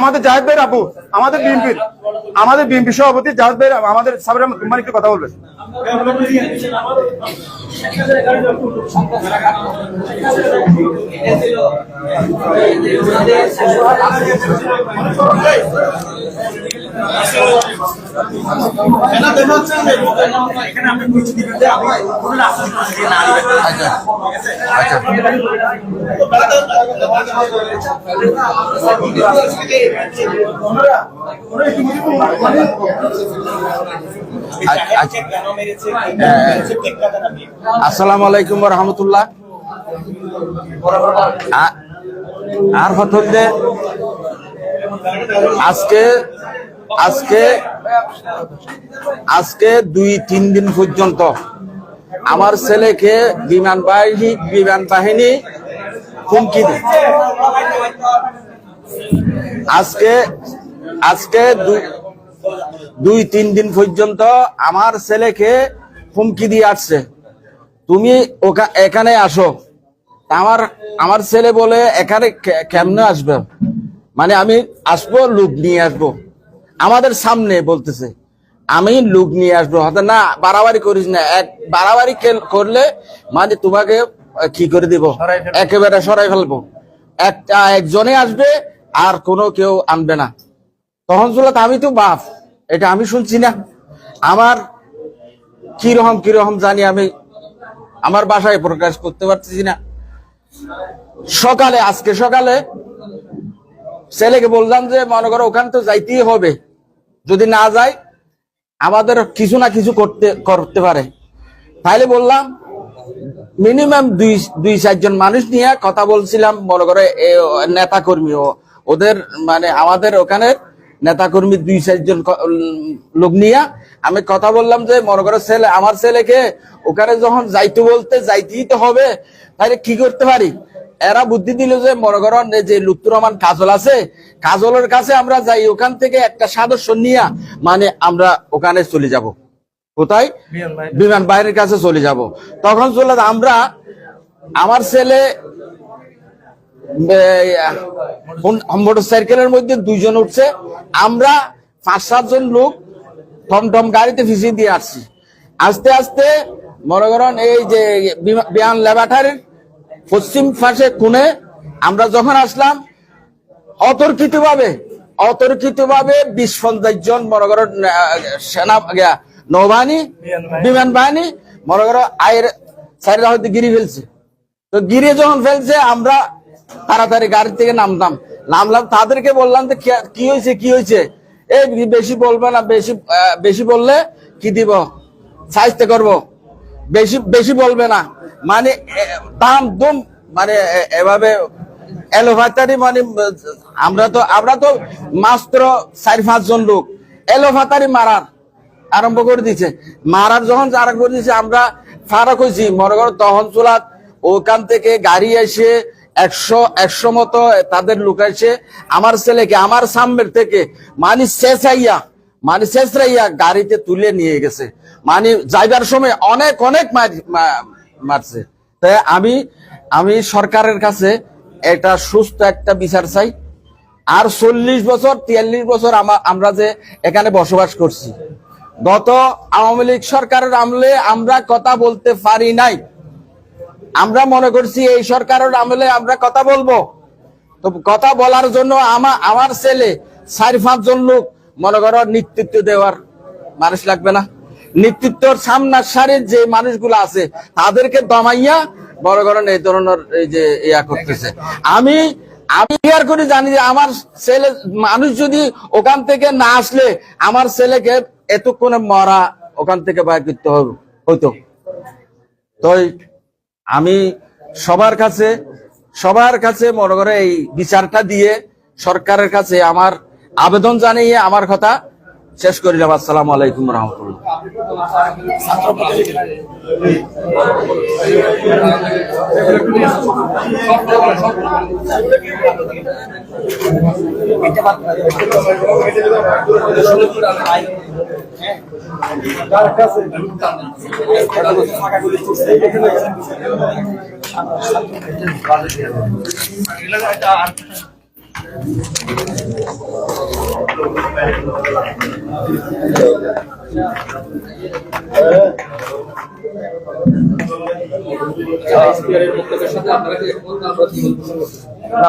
আমাদের জাহেদ ভাই আপু, আমাদের বিএনপি সভাপতি জাহেদ ভাই, আমাদের সাবের আহমদ কোম্পানিকে কথা বলবেন। আসসালামু আলাইকুম ওয়া রাহমাতুল্লাহ। আর হচ্ছে আজকে 2-3 দিন পর্যন্ত আমার ছেলেকে বিমান বাহিনী হুমকি দেয়। আজকে 2-3 দিন পর্যন্ত আমার ছেলেকে হুমকি দিয়ে আসছে, তুমি এখানে আসো। আমার ছেলে বলে এখানে কেমনে আসবে, মানে আমি আসবো, লোক নিয়ে আসবো, আমাদের সামনে বলতেছে আমি লোক নিয়ে আসবো। হয়তো না, বাড়াবাড়ি করিস না, বাড়াবাড়ি করলে মানে তোমাকে কি করে দিব, একেবারে সরাই ফেলবো। একজনে আসবে আর কেউ আনবে না। তখন চলত আমি তো বাপ, এটা আমি শুনছি না, আমার কিরকম জানি, আমি আমার বাসায় প্রকাশ করতে পারতেছি না। আজকে সকালে ছেলেকে বললাম যে মনে করো ওখানে তো যাইতেই হবে, যদি না যায় আমাদের কিছু না কিছু করতে পারে। তাইলে বললাম মিনিমাম দুই চারজন মানুষ নিয়ে কথা বলছিলাম, মনে করে নেতা কর্মী ওদের মানে আমাদের ওখানে নেতা কর্মী দুই চারজন লোক নিয়ে আমি কথা বললাম যে মনে করো আমার ছেলেকে ওখানে যখন যাইতেই তো হবে, তাহলে কি করতে পারি। এরা বুদ্ধি দিল যে মনে করো যে লুৎফুর রহমান কাজল আছে, কাজলের কাছে আমরা যাই, ওখান থেকে একটা সদস্য নিয়ে মানে আমরা ওখানে চলে যাব। কোথায়? বিমান বাহিনীর কাছে চলে যাব। তখন চলে আমরা আমার ছেলে মোটরসাইকেলের মধ্যে দুইজন উঠছে, আমরা 5-7 জন লোক টমটম গাড়িতে ফিসিয়ে দিয়ে আসছি। আস্তে আস্তে মনে করেন এই যে বিমান ল্যাবরেটরির পশ্চিম পাশে কোণে আমরা যখন আসলাম, অতর্কিত ভাবে 20-50 জন মনে করো সেনা নৌবাহিনী বিমান বাহিনী মনে করো আয়ের সাইডে হয়তো গিরি ফেলছে। তো গিরে যখন ফেলছে আমরা তাড়াতাড়ি গাড়ি থেকে নামলাম, তাদেরকে বললাম যে কি হয়েছে, এই বেশি বলবে না, বেশি বললে কি দিব, সাহায্য করবো, বেশি বলবে না, মানে দাম দুম মানে এভাবে এলোফাতারি, মানে আমরা তো মাত্র 4-5 জন লোক এলোফাতারি মারার আরম্ভ করে দিচ্ছে। মারার যখন আরম্ভ করে দিচ্ছে আমরা ফারাক হয়েছি, মনে করো তখন চুলাত ওখান থেকে গাড়ি এসে 100 মতো তাদের লোক এসে আমার ছেলেকে আমার সামনের থেকে মানে শেষরাইয়া গাড়িতে তুলে নিয়ে গেছে, মানে যাইবার সময় অনেক মারছে। তাই আমি সরকারের কাছে একটা সুস্থ একটা বিচার চাই। আর 40-43 বছর আমরা যে এখানে বসবাস করছি, গত আওয়ামী লীগ সরকারের আমলে আমরা কথা বলতে পারি নাই। আমরা মনে করছি এই সরকারের আমলে আমরা কথা বলবো, তো কথা বলার জন্য আমার ছেলে 4-5 জন লোক মনে করো নেতৃত্ব দেওয়ার মানুষ লাগবে না, নেতৃত্বর সামনার সারির যে মানুষগুলো আছে তাদেরকে দমাইয়া বড় করেন এই ধরনের এই যে ইয়া করতেছে। আমি ক্লিয়ার করে জানি যে আমার ছেলে মানুষ যদি ওখান থেকে না আসলে আমার ছেলেকে এতক্ষণে মরা ওখান থেকে বাইর করতে হইতো। তো আমি সবার কাছে মনে করে এই বিচারটা দিয়ে সরকারের কাছে আমার আবেদন জানিয়ে আমার কথা শেষ করিলাম। আসসালামু আলাইকুম রহমতুল্লাহ।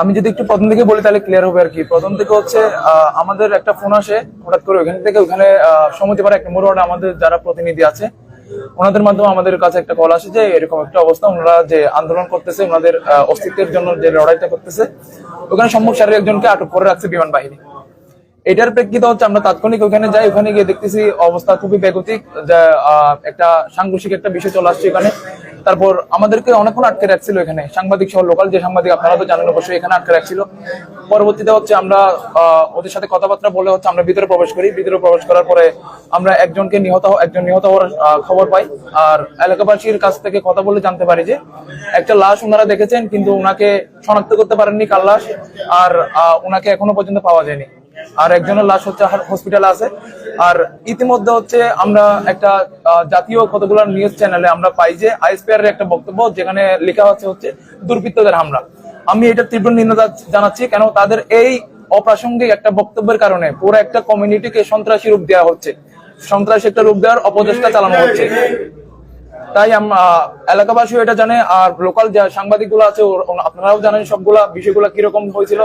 আমি যদি একটু প্রথম থেকে বলি তাহলে ক্লিয়ার হবে আর কি। প্রথম থেকে হচ্ছে আমাদের একটা ফোন আসে হঠাৎ করে ওখানে সমিতিপাড়া 1 নম্বর ওয়ার্ডে আমাদের যারা প্রতিনিধি আছে ওনাদের মাধ্যমে আমাদের কাছে একটা কল আসে যে এরকম একটা অবস্থা, ওনারা যে আন্দোলন করতেছে, ওনাদের অস্তিত্বের জন্য যে লড়াইটা করতেছে, ওখানে সম্মুখ সারির একজনকে আটক করে রাখছে বিমান বাহিনী। এটার প্রেক্ষিতে হচ্ছে আমরা তাৎক্ষণিক ওখানে যাই, ওখানে গিয়ে দেখতেছি অবস্থা খুবই বেগতিক, একটা সাংঘর্ষিক একটা বিষয় চলে আসছে এখানে। তারপর আমাদেরকে অনেকক্ষণ আটকে রাখছিল এখানে, সাংবাদিক সহ লোকাল যে সাংবাদিক আপনারা তো জানেন অবশ্যই, এখানে আটকে রাখছিল। পরবর্তীতে হচ্ছে আমরা ওদের সাথে কথাবার্তা বলে হচ্ছে আমরা ভিতরে প্রবেশ করি। ভিতরে প্রবেশ করার পরে আমরা একজন নিহত হওয়ার খবর পাই। আর এলাকাবাসীর কাছ থেকে কথা বলে জানতে পারি যে একটা লাশ ওনারা দেখেছেন, কিন্তু ওনাকে শনাক্ত করতে পারেননি কার লাশ, আর ওনাকে এখনো পর্যন্ত পাওয়া যায়নি। আর একজনের লাশ হচ্ছে হসপিটালে আছে। আর ইতিমধ্যে হচ্ছে আমরা একটা জাতীয় কতগুলো নিউজ চ্যানেলে আমরা পাই যে আইএসপিআর এর একটা বক্তব্য, যেখানে লেখা হচ্ছে দুর্বৃত্তদের হামলা। আমি এটা তীব্র নিন্দা জানাচ্ছি, কেন তাদের এই অপ্রাসঙ্গিক একটা বক্তব্যের কারণে পুরো একটা কমিউনিটিকে সন্ত্রাসী রূপ দেওয়া হচ্ছে, সন্ত্রাসী একটা রূপ দেওয়ার অপচেষ্টা চালানো হচ্ছে। তাই এলাকাবাসীও এটা জানে, আর লোকাল যে সাংবাদিক গুলো আছে আপনারাও জানেন সবগুলা বিষয়গুলো কিরকম হয়েছিল,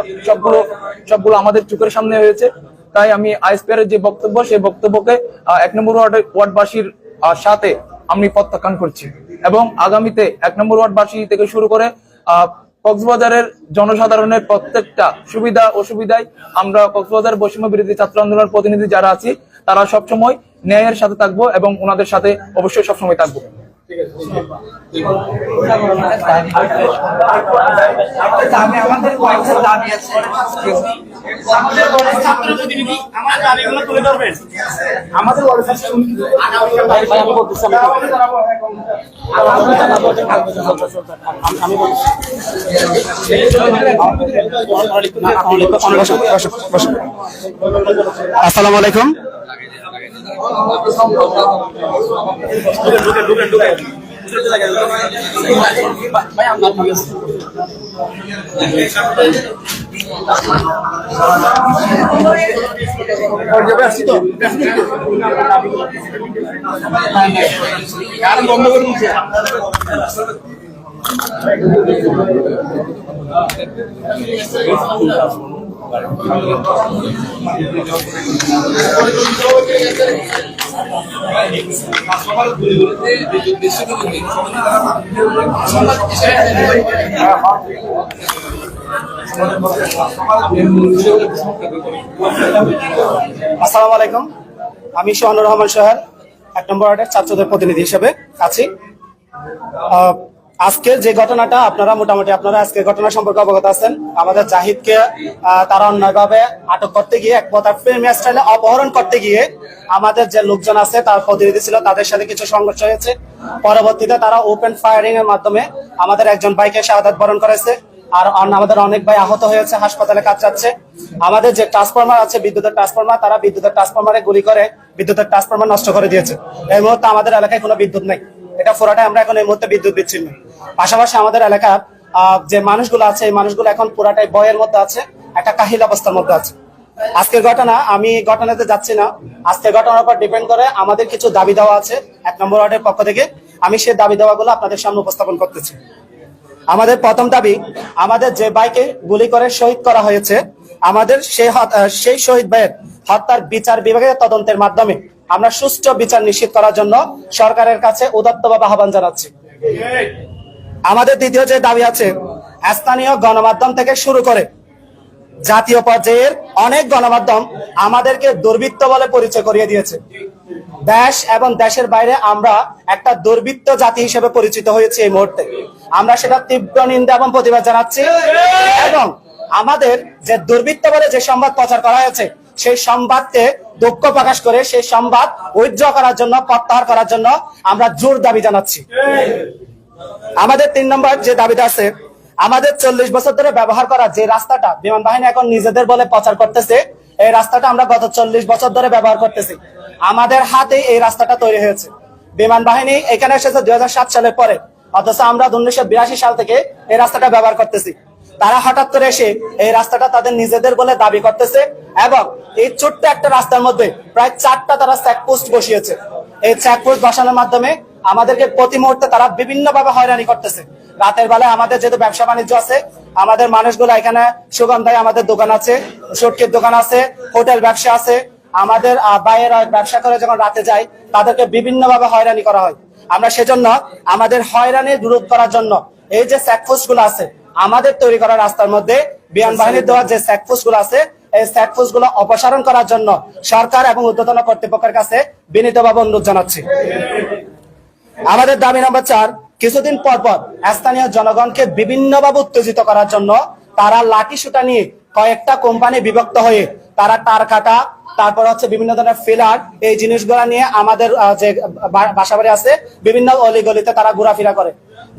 সবগুলো আমাদের চোখের সামনে হয়েছে। তাই আমি আইএসপিআর এর যে বক্তব্য, সেই বক্তব্যকে 1 নম্বর ওয়ার্ডবাসীর সাথে আমি প্রত্যাখ্যান করছি, এবং আগামীতে 1 নম্বর ওয়ার্ডবাসী থেকে শুরু করে কক্সবাজারের জনসাধারণের প্রত্যেকটা সুবিধা অসুবিধায় আমরা কক্সবাজার বৈষম্য বিরোধী ছাত্র আন্দোলনের প্রতিনিধি যারা আছি তারা সবসময় ন্যায়ের সাথে থাকবো এবং ওনাদের সাথে অবশ্যই সবসময় থাকবো। আমাদের কয়েকটা দাবি আছে। আসসালামু আলাইকুম। আসসালামু আলাইকুম, আমি সোহানুর রহমান সোহেল, 1 নম্বর ওয়ার্ডের ছাত্রদের প্রতিনিধি হিসেবে আছি। আজকের যে ঘটনাটা আপনারা মোটামুটি আজকের ঘটনা সম্পর্কে অবগত আছেন। আমাদের জাহিদকে তারা অন্যায়ভাবে আটক করতে গিয়ে এক প্রকার প্রেমিয়া স্টাইলে অপহরণ করতে গিয়ে আমাদের যে লোকজন আছে তার প্রতিনিধি ছিল, তাদের সাথে কিছু সংঘর্ষ হয়েছে। পরবর্তীতে তারা ওপেন ফায়ারিং এর মাধ্যমে আমাদের একজন ভাইকে শাহাদাত বরণ করেছে, আর আমাদের অনেক ভাই আহত হয়েছে, হাসপাতালে কাতরাচ্ছে। আমাদের যে ট্রান্সফরমার আছে, বিদ্যুতের ট্রান্সফরমার, তারা বিদ্যুতের ট্রান্সফরমারে গুলি করে বিদ্যুতের ট্রান্সফরমার নষ্ট করে দিয়েছে। এই মুহূর্তে আমাদের এলাকায় কোনো বিদ্যুৎ নেই, এটা পুরাটাই আমরা এখন এই মুহূর্তে বিদ্যুৎ বিচ্ছিন্ন। পাশাপাশি আমাদের এলাকার যে মানুষগুলো আছে, এই মানুষগুলো এখন পুরাটাই ভয়ের মধ্যে আছে, একটা কাহিল অবস্থার মধ্যে আছে। আজকের ঘটনা, আমি ঘটনাতে যাচ্ছি না, আজকের ঘটনার উপর ডিপেন্ড করে আমাদের কিছু দাবি দেওয়া আছে 1 নম্বর ওয়ার্ডের পক্ষ থেকে। আমি সেই দাবি দেওয়াগুলো আপনাদের সামনে উপস্থাপন করতেছি। আমাদের প্রথম দাবি, আমাদের যে ভাইকে গুলি করে শহীদ করা হয়েছে, আমাদের সেই শহীদ ভাইয়ের হত্যার বিচার বিভাগের তদন্তের মাধ্যমে আমরা সুষ্ঠু বিচার নিশ্চিত করার জন্য সরকারের কাছে উদাত্তভাবে আহ্বান জানাচ্ছি। আমাদের দ্বিতীয় যে দাবি আছে, স্থানীয় গণমাধ্যম থেকে শুরু করে জাতীয় পর্যায়ের অনেক গণমাধ্যম আমাদেরকে দুর্বৃত্ত বলে পরিচয় করিয়ে দিয়েছে। দেশ এবং দেশের বাইরে আমরা একটা দুর্বৃত্ত জাতি হিসেবে পরিচিত হয়েছি এই মুহূর্তে। আমরা সেটা তীব্র নিন্দা এবং প্রতিবাদ জানাচ্ছি, এবং আমাদের যে দুর্বৃত্ত বলে যে সংবাদ প্রচার করা হয়েছে, সেই সংবাদকে দুঃখ প্রকাশ করে সেই সংবাদ উইথড্র করার জন্য, প্রত্যাহার করার জন্য আমরা জোর দাবি জানাচ্ছি। আমাদের 3 নম্বর যে দাবিটা আছে, আমাদের 40 বছর ধরে ব্যবহার করা যে রাস্তাটা বিমান বাহিনী এখন নিজেদের বলে প্রচার করতেছে, এই রাস্তাটা আমরা গত 40 বছর ধরে ব্যবহার করতেছি। আমাদের হাতে এই রাস্তাটা তৈরি হয়েছে। বিমান বাহিনী এখানে এসেছে 2007 সালের পরে, অথচ আমরা 1982 সাল থেকে এই রাস্তাটা ব্যবহার করতেছি। তারা হঠাৎ করে এসে এই রাস্তাটা তাদের নিজেদের বলে দাবি করতেছে, এবং এই ছোট্ট একটা রাস্তার মধ্যে প্রায় 4টা তারা চেকপোস্ট বসিয়েছে। এই চেকপোস্ট বসানোর মাধ্যমে আমাদেরকে প্রতি মুহূর্তে তারা বিভিন্ন ভাবে হয়রানি করতেছে। রাতের বেলায় আমাদের যেহেতু ব্যবসা বাণিজ্য আছে, আমাদের মানুষগুলো এখানে সুগন্ধায় আমাদের দোকান আছে, সুটকির দোকান আছে, হোটেল ব্যবসা আছে, আমাদের বাইরে ব্যবসা করে যখন রাতে যায় তাদেরকে বিভিন্ন ভাবে হয়রানি করা হয়। আমরা সেজন্য আমাদের হয়রানি দূর করার জন্য এই যে চেকপোস্ট গুলো আছে আমাদের তৈরি করা রাস্তার মধ্যে, বিমান বাহিনীর দেওয়া যে চেকপোস্ট গুলো আছে, এই চেকপোস্ট গুলো অপসারণ করার জন্য সরকার এবং ঊর্ধ্বতন কর্তৃপক্ষের কাছে বিনীতভাবে অনুরোধ জানাচ্ছি। আমাদের দাবি নম্বর 4, কিছুদিন পর পর স্থানীয় জনগণকে বিভিন্নভাবে উত্তেজিত করার জন্য তারা লাঠি সুটা নিয়ে কয়েকটা কোম্পানি বিভক্ত হয়ে তারা তার কাটা, তারপর হচ্ছে বিভিন্ন ধরনের ফিলার, এই জিনিসগুলা নিয়ে আমাদের যে বাসাবাড়ি আছে বিভিন্ন অলিগলিতে তারা ঘোরাফেরা করে,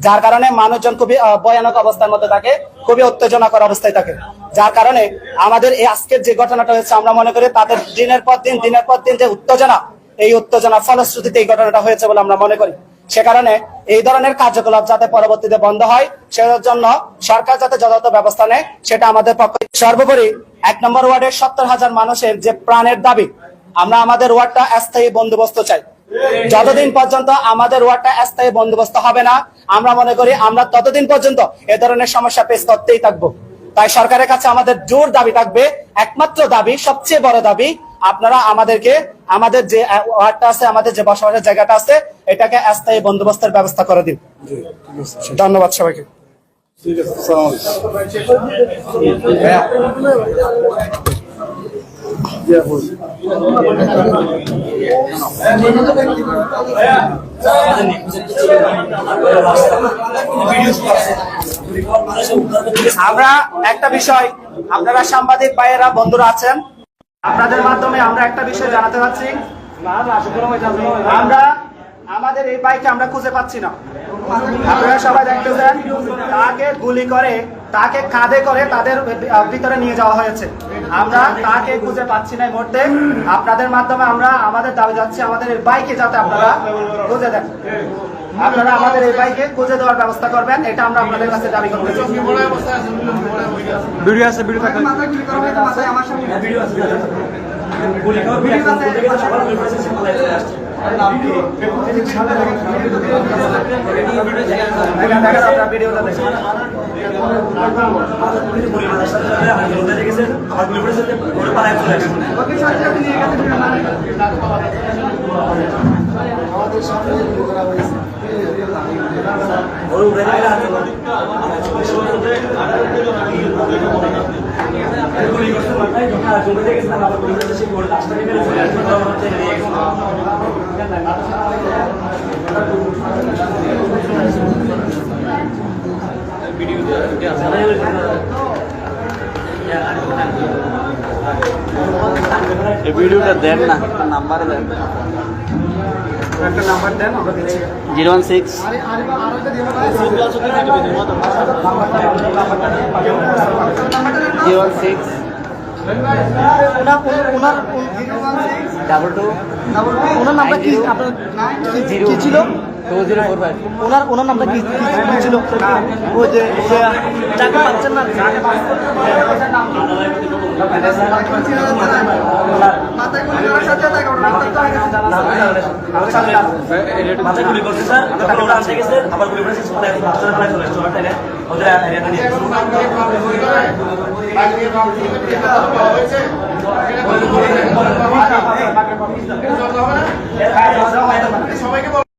যার কারণে মানুষজন খুবই ভয়ানক অবস্থার মধ্যে থাকে, খুবই উত্তেজনাকর অবস্থায় থাকে। যার কারণে আমাদের এই আজকের যে ঘটনাটা হয়েছে, আমরা মনে করি তাদের দিনের পর দিন যে উত্তেজনা, এই উত্তেজনা ফলশ্রুতিতে এই ঘটনাটা হয়েছে বলে আমরা মনে করি। সে কারণে এই ধরনের কার্যকলাপ যাতে পরবর্তীতে বন্ধ হয়, সেটার জন্য সরকার যাতে যথাযথ ব্যবস্থা নেয়, সেটা আমাদের পক্ষে। সর্বোপরি 1 নম্বর ওয়ার্ডের 70,000 মানুষের যে প্রাণের দাবি, আমরা আমাদের ওয়ার্ডটা স্থায়ী বন্দোবস্ত চাই। যতদিন পর্যন্ত আমাদের ওয়ার্ডটা স্থায়ী বন্দোবস্ত হবে না, আমরা মনে করি আমরা ততদিন পর্যন্ত এ ধরনের সমস্যা পেশ করতেই থাকবো। তাই সরকারের কাছে আমাদের জোর দাবি থাকবে, একমাত্র দাবি, সবচেয়ে বড় দাবি, আপনারা আমাদেরকে আমাদের যে ওয়ার্ডটা আছে, আমাদের যে বসবাসের জায়গাটা আছে, এটাকে স্থায়ী বন্দোবস্তের ব্যবস্থা করে দিন। ধন্যবাদ সবাইকে। ঠিক আছে, আসসালামু আলাইকুম। আমরা একটা বিষয়, আপনারা সাংবাদিক ভাইয়েরা বন্ধুরা আছেন, আপনাদের মাধ্যমে আমরা একটা বিষয় জানাতে পারছি। আমরা আমাদের এই বাইকে আমরা খুঁজে পাচ্ছি না। আপনারা সবাই দেখতেছেন, তাকে গুলি করে, তাকে কাঁধে করে তাদের ভিতরে নিয়ে যাওয়া হয়েছে। আমরা তাকে খুঁজে পাচ্ছি না এই মুহূর্তে। আপনাদের মাধ্যমে আমরা আমাদের দাবি যাচ্ছি, আমাদের এই বাইকে যাতে আপনারা খুঁজে দেন। আপনারা আমাদের এই বাইকে খুঁজে দেওয়ার ব্যবস্থা করবেন, এটা আমরা আপনাদের কাছে দাবি করতেছি। ভিডিও আছে, ভিডিও থাকে। ভিডিওটা দেখেন। এই ভিডিওটা দেন না, নাম্বার দেন, একটা নাম্বার দেন, আমরা দিচ্ছি। 016 016 ওনার নামটা কি আপনার কি ছিল? 2045 ওনার নামটা কি ছিল? ওই যে যাকে পাচ্ছেন না, মাথায় গুলি করার সাথে সাথে মাথায় গুলি করছে স্যার, তারপর ওরা আনতে গেছে, আবার গুলি করেছে, মাস্টারের প্রায় চলে আসছে, ওদের এরিয়াতে নিয়ে গেছে।